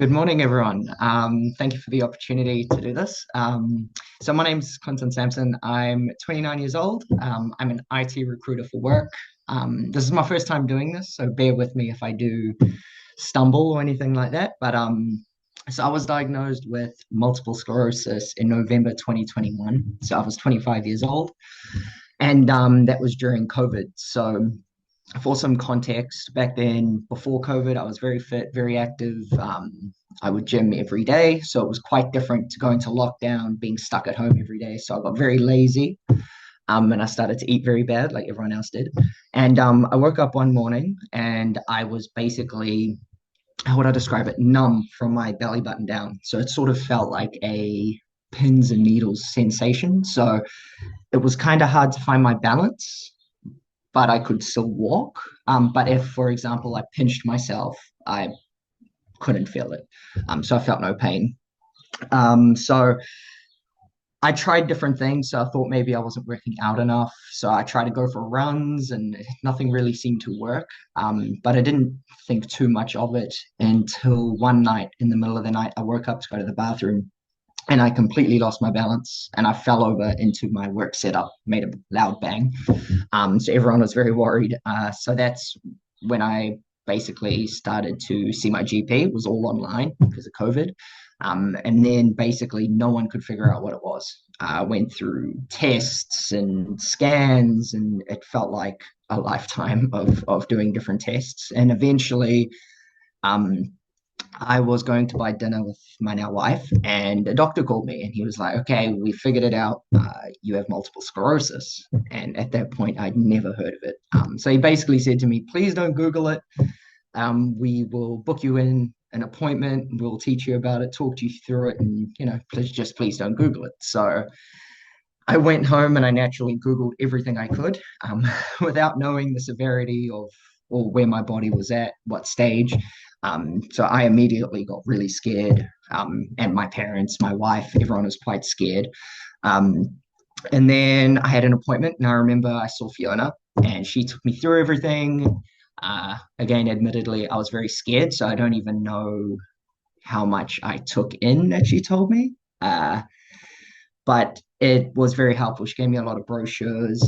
Good morning, everyone. Thank you for the opportunity to do this. So my name's Clinton Sampson. I'm 29 years old. I'm an IT recruiter for work. This is my first time doing this, so bear with me if I do stumble or anything like that. So I was diagnosed with multiple sclerosis in November 2021. So I was 25 years old, and that was during COVID. So for some context, back then, before COVID, I was very fit, very active. I would gym every day. So it was quite different to going to lockdown, being stuck at home every day. So I got very lazy, and I started to eat very bad, like everyone else did. And I woke up one morning and I was basically, how would I describe it, numb from my belly button down. So it sort of felt like a pins and needles sensation. So it was kind of hard to find my balance, but I could still walk. But if, for example, I pinched myself, I couldn't feel it. So I felt no pain. So I tried different things. So I thought maybe I wasn't working out enough. So I tried to go for runs and nothing really seemed to work. But I didn't think too much of it until one night in the middle of the night, I woke up to go to the bathroom and I completely lost my balance and I fell over into my work setup, made a loud bang. So everyone was very worried. So that's when I basically started to see my GP. It was all online because of COVID. And then basically no one could figure out what it was. I went through tests and scans, and it felt like a lifetime of doing different tests. And eventually, um, I was going to buy dinner with my now wife, and a doctor called me and he was like, "Okay, we figured it out. You have multiple sclerosis." And at that point, I'd never heard of it. So he basically said to me, "Please don't Google it. We will book you in an appointment. We'll teach you about it, talk to you through it, and please don't Google it." So I went home and I naturally Googled everything I could, without knowing the severity of or where my body was at, what stage. So I immediately got really scared, and my parents, my wife, everyone was quite scared. Um, and then I had an appointment, and I remember I saw Fiona, and she took me through everything. Again, admittedly, I was very scared, so I don't even know how much I took in that she told me. But it was very helpful. She gave me a lot of brochures,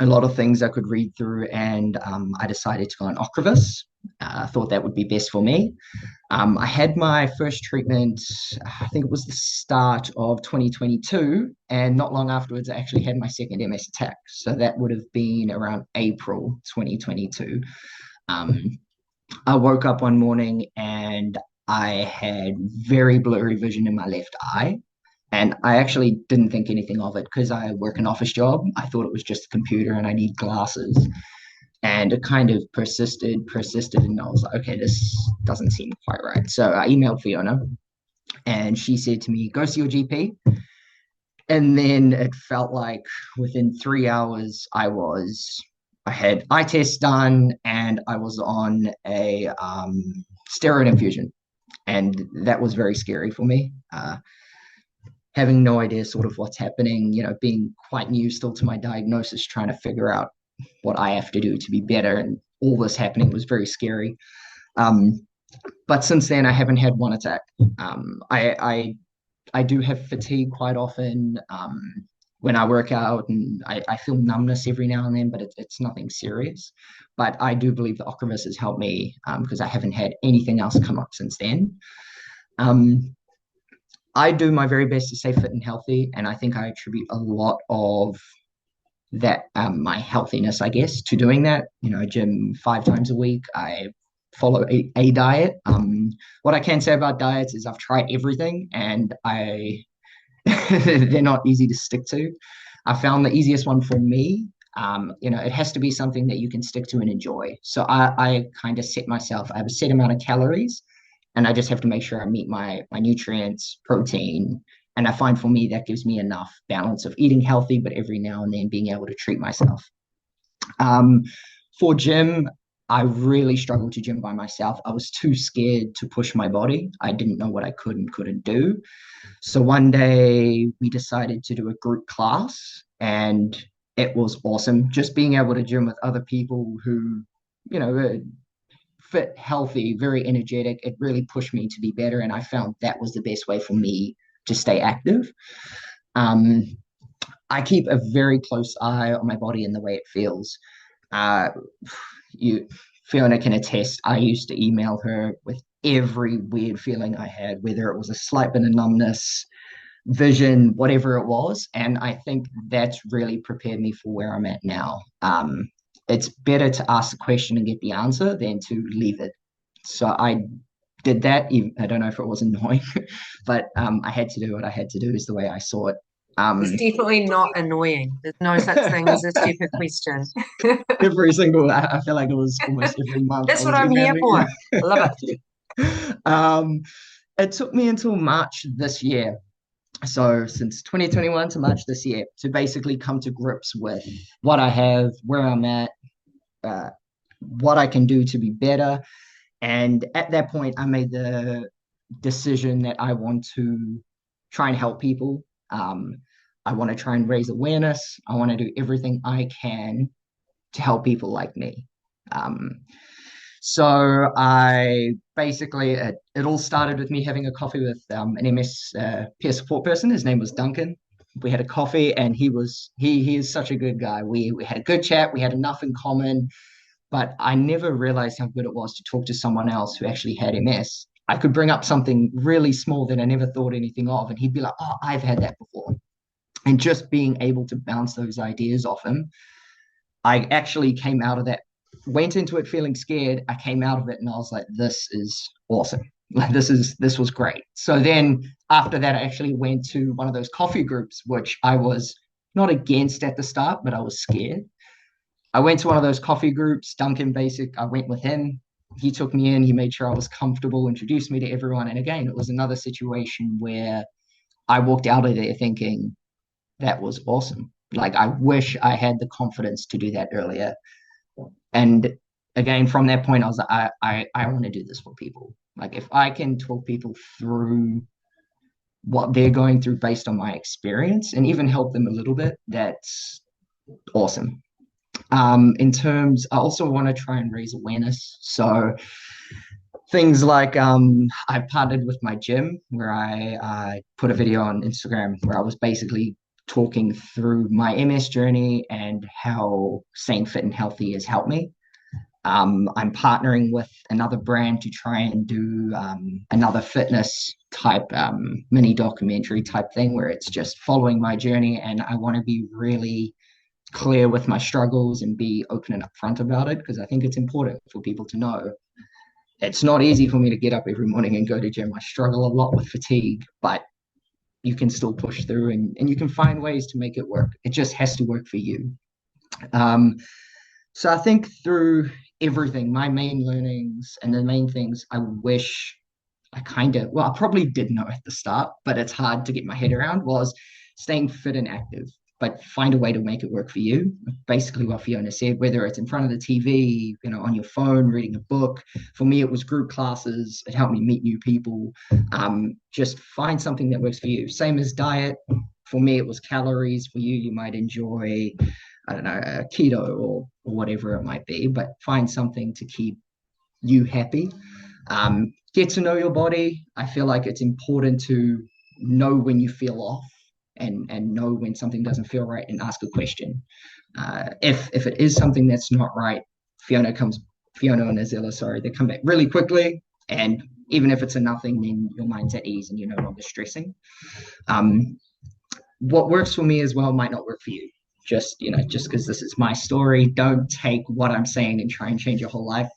a lot of things I could read through, and I decided to go on Ocrevus. I thought that would be best for me. I had my first treatment, I think it was the start of 2022, and not long afterwards, I actually had my second MS attack. So that would have been around April 2022. Um, I woke up one morning and I had very blurry vision in my left eye. And I actually didn't think anything of it because I work an office job. I thought it was just a computer and I need glasses. And it kind of persisted. And I was like, okay, this doesn't seem quite right. So I emailed Fiona and she said to me, go see your GP. And then it felt like within 3 hours, I had eye tests done and I was on a steroid infusion. And that was very scary for me. Having no idea sort of what's happening, being quite new still to my diagnosis, trying to figure out what I have to do to be better. And all this happening was very scary. Um, but since then, I haven't had one attack. I do have fatigue quite often, when I work out, and I feel numbness every now and then, but it's nothing serious. But I do believe the Ocrevus has helped me, because I haven't had anything else come up since then. Um, I do my very best to stay fit and healthy, and I think I attribute a lot of that, my healthiness, I guess, to doing that. I gym 5 times a week. I follow a diet. What I can say about diets is I've tried everything, and I they're not easy to stick to. I found the easiest one for me. It has to be something that you can stick to and enjoy. So I kind of set myself. I have a set amount of calories and I just have to make sure I meet my nutrients, protein, and I find for me that gives me enough balance of eating healthy, but every now and then being able to treat myself. Um, for gym, I really struggled to gym by myself. I was too scared to push my body. I didn't know what I could and couldn't do. So one day we decided to do a group class, and it was awesome. Just being able to gym with other people who, you know, fit, healthy, very energetic. It really pushed me to be better, and I found that was the best way for me to stay active. Um, I keep a very close eye on my body and the way it feels. Uh, you, Fiona can attest. I used to email her with every weird feeling I had, whether it was a slight bit of numbness, vision, whatever it was. And I think that's really prepared me for where I'm at now. It's better to ask the question and get the answer than to leave it. So I did that. I don't know if it was annoying, but I had to do what I had to do, is the way I saw it. It's Um, definitely not annoying. There's no such thing as a stupid question. every single, I feel like it was almost every month I That's what was I'm here emailing. for. I love it. um, it took me until March this year, so since 2021 to March this year, to basically come to grips with what I have, where I'm at, uh, what I can do to be better. And at that point, I made the decision that I want to try and help people. I want to try and raise awareness. I want to do everything I can to help people like me. Um, so I basically, it all started with me having a coffee with an MS peer support person. His name was Duncan. We had a coffee, and he is such a good guy. We had a good chat. We had enough in common, but I never realized how good it was to talk to someone else who actually had MS. I could bring up something really small that I never thought anything of, and he'd be like, "Oh, I've had that before." And just being able to bounce those ideas off him, I actually came out of that, went into it feeling scared. I came out of it and I was like, this is awesome. Like this was great. So then after that, I actually went to one of those coffee groups, which I was not against at the start, but I was scared. I went to one of those coffee groups, Duncan Basic. I went with him. He took me in. He made sure I was comfortable, introduced me to everyone. And again, it was another situation where I walked out of there thinking, that was awesome. Like, I wish I had the confidence to do that earlier. And again, from that point, I was like, I want to do this for people. Like, if I can talk people through what they're going through based on my experience and even help them a little bit, that's awesome. In terms, I also want to try and raise awareness. So things like I've partnered with my gym, where I put a video on Instagram where I was basically talking through my MS journey and how staying fit and healthy has helped me. I'm partnering with another brand to try and do another fitness type mini documentary type thing where it's just following my journey, and I want to be really clear with my struggles and be open and upfront about it, because I think it's important for people to know it's not easy for me to get up every morning and go to gym. I struggle a lot with fatigue, but you can still push through, and you can find ways to make it work. It just has to work for you. Um, so I think through everything, my main learnings and the main things I wish I kind of, well, I probably did know at the start, but it's hard to get my head around, was staying fit and active, but find a way to make it work for you. Basically, what Fiona said, whether it's in front of the TV, on your phone, reading a book. For me, it was group classes. It helped me meet new people. Just find something that works for you. Same as diet. For me, it was calories. For you, you might enjoy, I don't know, keto or whatever it might be, but find something to keep you happy. Get to know your body. I feel like it's important to know when you feel off, and know when something doesn't feel right, and ask a question. If it is something that's not right, Fiona and Azilla, sorry, they come back really quickly. And even if it's a nothing, then your mind's at ease and you're no longer stressing. Um, what works for me as well might not work for you. Just because this is my story, don't take what I'm saying and try and change your whole life.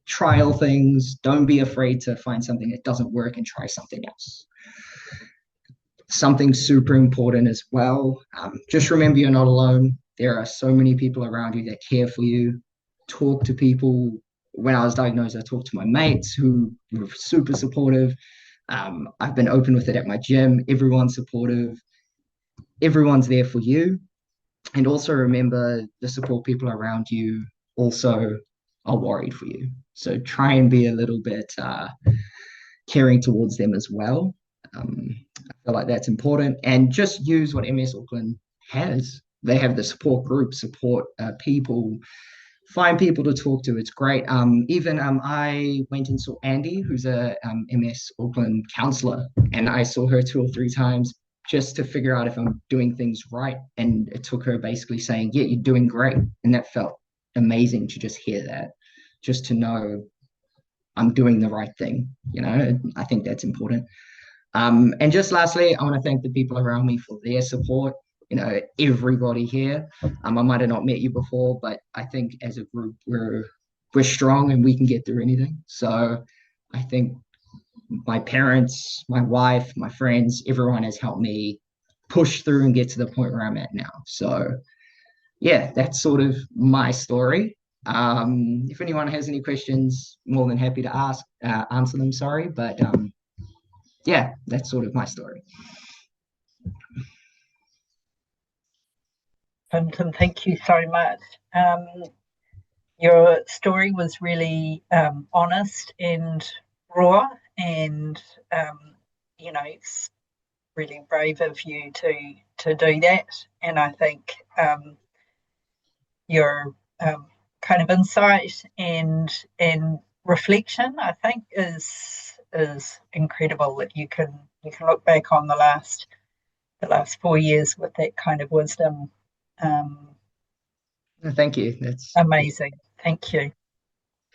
Trial things. Don't be afraid to find something that doesn't work and try something else. Something super important as well. Just remember you're not alone. There are so many people around you that care for you. Talk to people. When I was diagnosed, I talked to my mates who were super supportive. I've been open with it at my gym. Everyone's supportive. Everyone's there for you. And also remember, the support people around you also are worried for you. So try and be a little bit caring towards them as well. I feel like that's important. And just use what MS Auckland has. They have the support group, support people. find people to talk to. It's great. Even I went and saw Andy, who's a MS Auckland counselor, and I saw her 2 or 3 times just to figure out if I'm doing things right. And it took her basically saying, "Yeah, you're doing great," and that felt amazing to just hear that, just to know I'm doing the right thing. I think that's important. And just lastly, I want to thank the people around me for their support. Everybody here. I might have not met you before, but I think as a group, we're strong and we can get through anything. So I think my parents, my wife, my friends, everyone has helped me push through and get to the point where I'm at now. So yeah, that's sort of my story. If anyone has any questions, more than happy to answer them. Sorry, but yeah, that's sort of my story. Clinton, thank you so much. Your story was really honest and raw, and it's really brave of you to do that. And I think your kind of insight and reflection, I think, is incredible. That you can look back on the last 4 years with that kind of wisdom. Thank you. That's Amazing. Thank you.